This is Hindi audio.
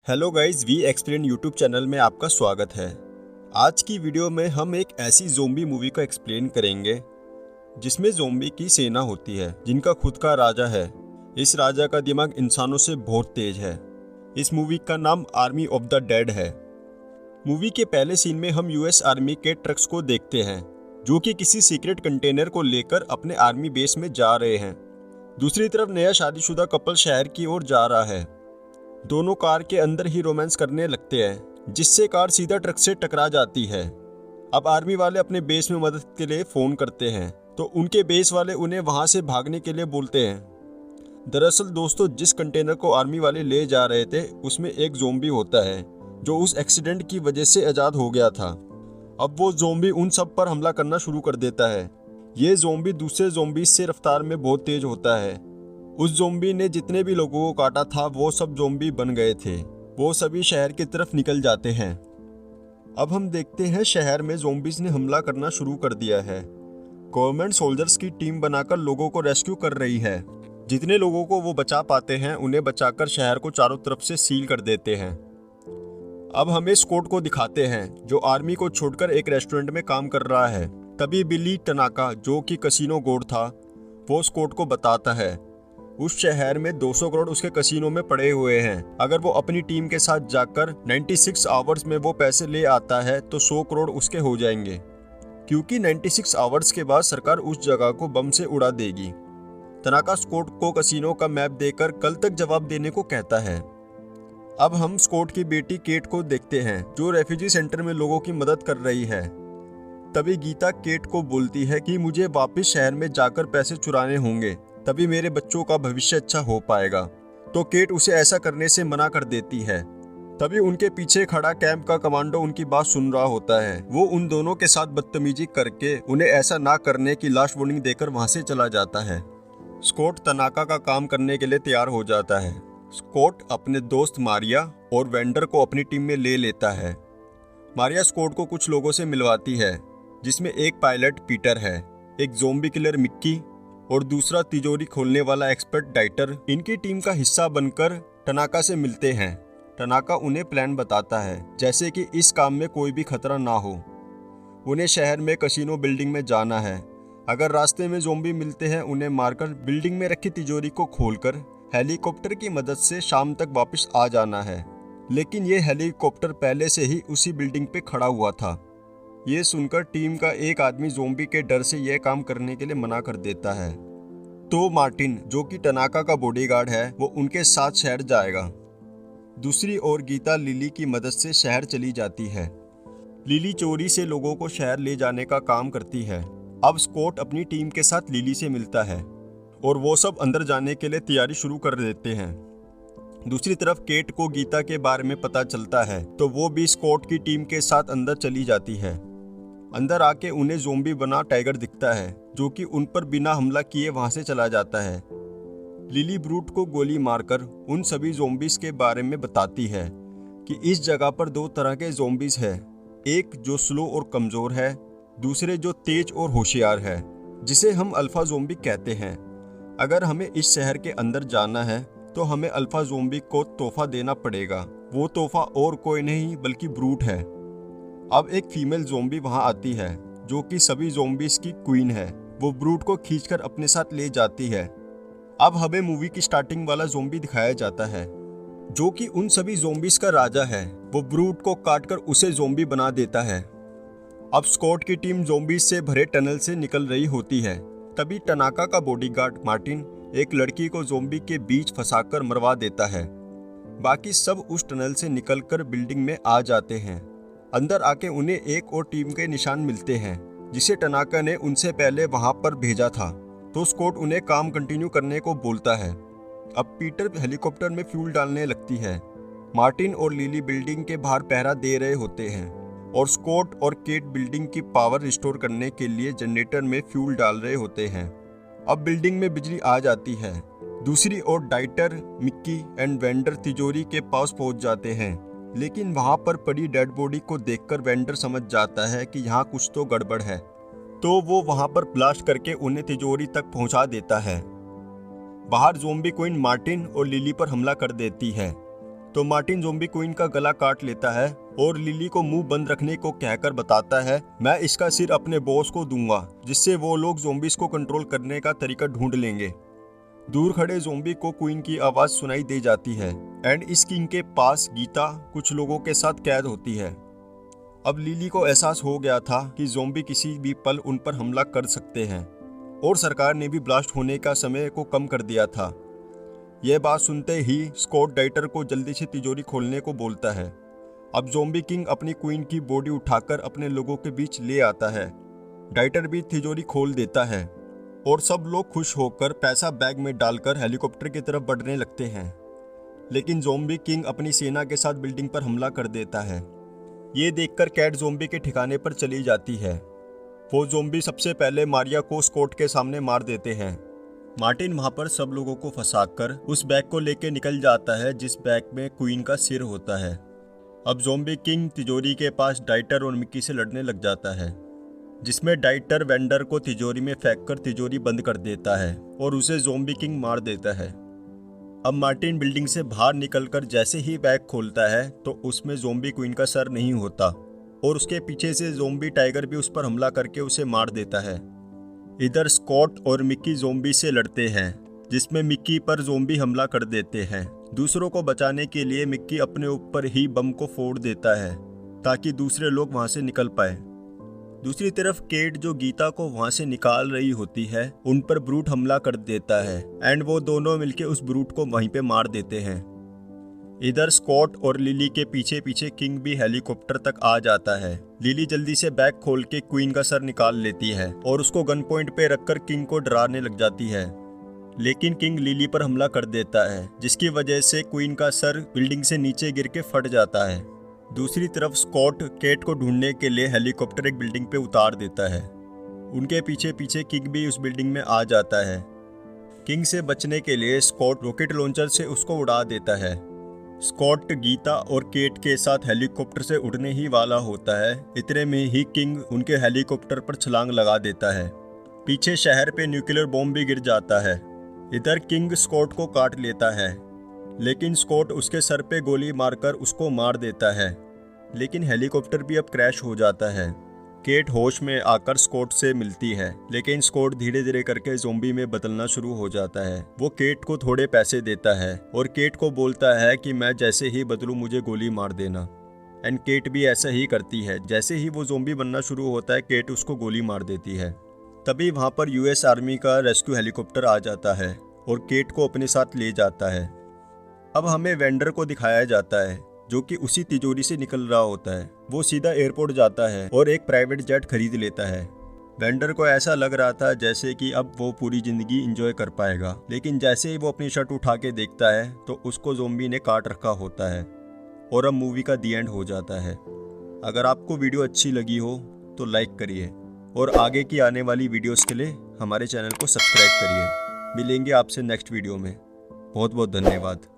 Hello guys, we explain YouTube channel में आपका स्वागत है। आज की वीडियो में हम एक ऐसी ज़ोंबी मूवी को एक्सप्लेन करेंगे जिसमें ज़ोंबी की सेना होती है जिनका खुद का राजा है। इस राजा का दिमाग इंसानों से बहुत तेज है। इस मूवी का नाम आर्मी ऑफ द डेड है। मूवी के पहले सीन में हम यूएस आर्मी के ट्रक्स को देखते हैं जो कि किसी सीक्रेट कंटेनर को लेकर अपने आर्मी बेस में जा रहे हैं। दूसरी तरफ नया शादीशुदा कपल शहर की ओर जा रहा है। दोनों कार के अंदर ही रोमांस करने लगते हैं जिससे कार सीधा ट्रक से टकरा जाती है। अब आर्मी वाले अपने बेस में मदद के लिए फ़ोन करते हैं तो उनके बेस वाले उन्हें वहां से भागने के लिए बोलते हैं। दरअसल दोस्तों, जिस कंटेनर को आर्मी वाले ले जा रहे थे उसमें एक ज़ोंबी होता है जो उस एक्सीडेंट की वजह से आज़ाद हो गया था। अब वो ज़ोंबी उन सब पर हमला करना शुरू कर देता है। ये ज़ोंबी दूसरे ज़ोंबी से रफ्तार में बहुत तेज होता है। उस ज़ोंबी ने जितने भी लोगों को काटा था वो सब ज़ोंबी बन गए थे। वो सभी शहर की तरफ निकल जाते हैं। अब हम देखते हैं शहर में ज़ोंबीज ने हमला करना शुरू कर दिया है। गवर्नमेंट सोल्जर्स की टीम बनाकर लोगों को रेस्क्यू कर रही है। जितने लोगों को वो बचा पाते हैं उन्हें बचाकर शहर को चारों तरफ से सील कर देते हैं। अब हमें स्कॉट को दिखाते हैं जो आर्मी को छोड़कर एक रेस्टोरेंट में काम कर रहा है। तभी बिली टनाका जो कि कसिनो गोड था वो स्कॉट को बताता है उस शहर में 200 करोड़ उसके कसिनो में पड़े हुए हैं। अगर वो अपनी टीम के साथ जाकर 96 आवर्स में वो पैसे ले आता है तो 100 करोड़ उसके हो जाएंगे, क्योंकि 96 आवर्स के बाद सरकार उस जगह को बम से उड़ा देगी। तनाका स्कॉट को कसिनो का मैप देकर कल तक जवाब देने को कहता है। अब हम स्कॉट की बेटी केट को देखते हैं जो रेफ्यूजी सेंटर में लोगों की मदद कर रही है। तभी गीता केट को बोलती है कि मुझे वापस शहर में जाकर पैसे चुराने होंगे, तभी मेरे बच्चों का भविष्य अच्छा हो पाएगा। तो केट उसे ऐसा करने से मना कर देती है। तभी उनके पीछे खड़ा कैंप का कमांडो उनकी बात सुन रहा होता है। वो उन दोनों के साथ बदतमीजी करके उन्हें ऐसा ना करने की लास्ट वार्निंग देकर वहां से चला जाता है। स्कॉट तनाका का काम करने के लिए तैयार हो जाता है। स्कॉट अपने दोस्त मारिया और वेंडर को अपनी टीम में ले लेता है। मारिया स्कॉट को कुछ लोगों से मिलवाती है जिसमें एक पायलट पीटर है, एक ज़ोंबी किलर मिक्की और दूसरा तिजोरी खोलने वाला एक्सपर्ट डाइटर इनकी टीम का हिस्सा बनकर टनाका से मिलते हैं। टनाका उन्हें प्लान बताता है जैसे कि इस काम में कोई भी खतरा ना हो। उन्हें शहर में कसिनो बिल्डिंग में जाना है। अगर रास्ते में ज़ोंबी मिलते हैं उन्हें मारकर बिल्डिंग में रखी तिजोरी को खोलकर हेलीकॉप्टर की मदद से शाम तक वापस आ जाना है। लेकिन ये हेलीकॉप्टर पहले से ही उसी बिल्डिंग पे खड़ा हुआ था। ये सुनकर टीम का एक आदमी ज़ोंबी के डर से यह काम करने के लिए मना कर देता है। तो मार्टिन जो कि टनाका का बॉडीगार्ड है वो उनके साथ शहर जाएगा। दूसरी ओर गीता लिली की मदद से शहर चली जाती है। लिली चोरी से लोगों को शहर ले जाने का काम करती है। अब स्कॉट अपनी टीम के साथ लिली से मिलता है और वो सब अंदर जाने के लिए तैयारी शुरू कर देते हैं। दूसरी तरफ केट को गीता के बारे में पता चलता है तो वो भी स्कॉट की टीम के साथ अंदर चली जाती है। अंदर आके उन्हें ज़ोंबी बना टाइगर दिखता है जो कि उन पर बिना हमला किए वहां से चला जाता है। लिली ब्रूट को गोली मारकर उन सभी ज़ोंबीज के बारे में बताती है कि इस जगह पर दो तरह के ज़ोंबीज हैं, एक जो स्लो और कमज़ोर है, दूसरे जो तेज और होशियार है, जिसे हम अल्फा ज़ोंबी कहते हैं। अगर हमें इस शहर के अंदर जाना है तो हमें अल्फा ज़ोंबी को तोहफा देना पड़ेगा। वो तोहफा और कोई नहीं बल्कि ब्रूट है। अब एक फीमेल ज़ोंबी वहां आती है जो कि सभी ज़ोंबीज की क्वीन है। वो ब्रूट को खींचकर अपने साथ ले जाती है। अब हमें मूवी की स्टार्टिंग वाला ज़ोंबी दिखाया जाता है जो कि उन सभी ज़ोंबीज का राजा है। वो ब्रूट को काटकर उसे ज़ोंबी बना देता है। अब स्कॉट की टीम ज़ोंबीज से भरे टनल से निकल रही होती है। तभी टनाका का बॉडीगार्ड मार्टिन एक लड़की को ज़ोंबी के बीच फंसाकर मरवा देता है। बाकी सब उस टनल से निकलकर बिल्डिंग में आ जाते हैं। अंदर आके उन्हें एक और टीम के निशान मिलते हैं जिसे टनाका ने उनसे पहले वहां पर भेजा था। तो स्कॉट उन्हें काम कंटिन्यू करने को बोलता है। अब पीटर हेलीकॉप्टर में फ्यूल डालने लगती है। मार्टिन और लिली बिल्डिंग के बाहर पहरा दे रहे होते हैं और स्कॉट और केट बिल्डिंग की पावर रिस्टोर करने के लिए जनरेटर में फ्यूल डाल रहे होते हैं। अब बिल्डिंग में बिजली आ जाती है। दूसरी ओर डाइटर, मिक्की एंड वेंडर तिजोरी के पास पहुंच जाते हैं, लेकिन वहां पर पड़ी डेड बॉडी को देखकर वेंडर समझ जाता है कि यहाँ कुछ तो गड़बड़ है। तो वो वहां पर ब्लास्ट करके उन्हें तिजोरी तक पहुंचा देता है। बाहर ज़ोंबी क्वीन मार्टिन और लिली पर हमला कर देती है। तो मार्टिन ज़ोंबी क्वीन का गला काट लेता है और लिली को मुंह बंद रखने को कहकर बताता है, मैं इसका सिर अपने बॉस को दूंगा, जिससे वो लोग ज़ोंबीज को कंट्रोल करने का तरीका ढूंढ लेंगे। दूर खड़े ज़ोंबी को क्वीन की आवाज़ सुनाई दे जाती है एंड इस किंग के पास गीता कुछ लोगों के साथ कैद होती है। अब लिली को एहसास हो गया था कि ज़ोंबी किसी भी पल उन पर हमला कर सकते हैं और सरकार ने भी ब्लास्ट होने का समय को कम कर दिया था। यह बात सुनते ही स्कॉट डाइटर को जल्दी से तिजोरी खोलने को बोलता है। अब ज़ोंबी किंग अपनी क्वीन की बॉडी उठाकर अपने लोगों के बीच ले आता है। डाइटर भी तिजोरी खोल देता है और सब लोग खुश होकर पैसा बैग में डालकर हेलीकॉप्टर की तरफ बढ़ने लगते हैं। लेकिन ज़ोंबी किंग अपनी सेना के साथ बिल्डिंग पर हमला कर देता है। ये देखकर कैट ज़ोंबी के ठिकाने पर चली जाती है। वो ज़ोंबी सबसे पहले मारिया को स्कॉट के सामने मार देते हैं। मार्टिन वहां पर सब लोगों को फंसाकर उस बैग को लेकर निकल जाता है जिस बैग में क्वीन का सिर होता है। अब ज़ोंबी किंग तिजोरी के पास डाइटर और मिक्की से लड़ने लग जाता है, जिसमें डाइटर वेंडर को तिजोरी में फेंककर तिजोरी बंद कर देता है और उसे ज़ोंबी किंग मार देता है। अब मार्टिन बिल्डिंग से बाहर निकलकर जैसे ही बैग खोलता है तो उसमें ज़ोंबी क्वीन का सर नहीं होता और उसके पीछे से ज़ोंबी टाइगर भी उस पर हमला करके उसे मार देता है। इधर स्कॉट और मिक्की ज़ोंबी से लड़ते हैं, जिसमें मिक्की पर ज़ोंबी हमला कर देते हैं। दूसरों को बचाने के लिए मिक्की अपने ऊपर ही बम को फोड़ देता है ताकि दूसरे लोग वहां से निकल पाए। दूसरी तरफ केट जो गीता को वहां से निकाल रही होती है, उन पर ब्रूट हमला कर देता है एंड वो दोनों मिलके उस ब्रूट को वहीं पे मार देते हैं। इधर स्कॉट और लिली के पीछे पीछे किंग भी हेलीकॉप्टर तक आ जाता है। लिली जल्दी से बैग खोल के क्वीन का सर निकाल लेती है और उसको गन पॉइंट पे रखकर किंग को डराने लग जाती है। लेकिन किंग लिली पर हमला कर देता है, जिसकी वजह से क्वीन का सर बिल्डिंग से नीचे गिर के फट जाता है। दूसरी तरफ स्कॉट केट को ढूंढने के लिए हेलीकॉप्टर एक बिल्डिंग पे उतार देता है। उनके पीछे पीछे किंग भी उस बिल्डिंग में आ जाता है। किंग से बचने के लिए स्कॉट रॉकेट लॉन्चर से उसको उड़ा देता है। स्कॉट गीता और केट के साथ हेलीकॉप्टर से उड़ने ही वाला होता है, इतने में ही किंग उनके हेलीकॉप्टर पर छलांग लगा देता है। पीछे शहर पे न्यूक्लियर बॉम्ब भी गिर जाता है। इधर किंग स्कॉट को काट लेता है, लेकिन स्कॉट उसके सर पे गोली मारकर उसको मार देता है। लेकिन हेलीकॉप्टर भी अब क्रैश हो जाता है। केट होश में आकर स्कॉट से मिलती है, लेकिन स्कॉट धीरे धीरे करके ज़ोंबी में बदलना शुरू हो जाता है। वो केट को थोड़े पैसे देता है और केट को बोलता है कि मैं जैसे ही बदलूं मुझे गोली मार देना। एंड केट भी ऐसा ही करती है। जैसे ही वो ज़ोंबी बनना शुरू होता है, केट उसको गोली मार देती है। तभी वहाँ पर यूएस आर्मी का रेस्क्यू हेलीकॉप्टर आ जाता है और केट को अपने साथ ले जाता है। अब हमें वेंडर को दिखाया जाता है, जो कि उसी तिजोरी से निकल रहा होता है। वो सीधा एयरपोर्ट जाता है और एक प्राइवेट जेट खरीद लेता है। वेंडर को ऐसा लग रहा था जैसे कि अब वो पूरी जिंदगी एंजॉय कर पाएगा, लेकिन जैसे ही वो अपनी शर्ट उठा के देखता है तो उसको ज़ोंबी ने काट रखा होता है और अब मूवी का दी एंड हो जाता है। अगर आपको वीडियो अच्छी लगी हो तो लाइक करिए और आगे की आने वाली वीडियोस के लिए हमारे चैनल को सब्सक्राइब करिए। मिलेंगे आपसे नेक्स्ट वीडियो में। बहुत बहुत धन्यवाद।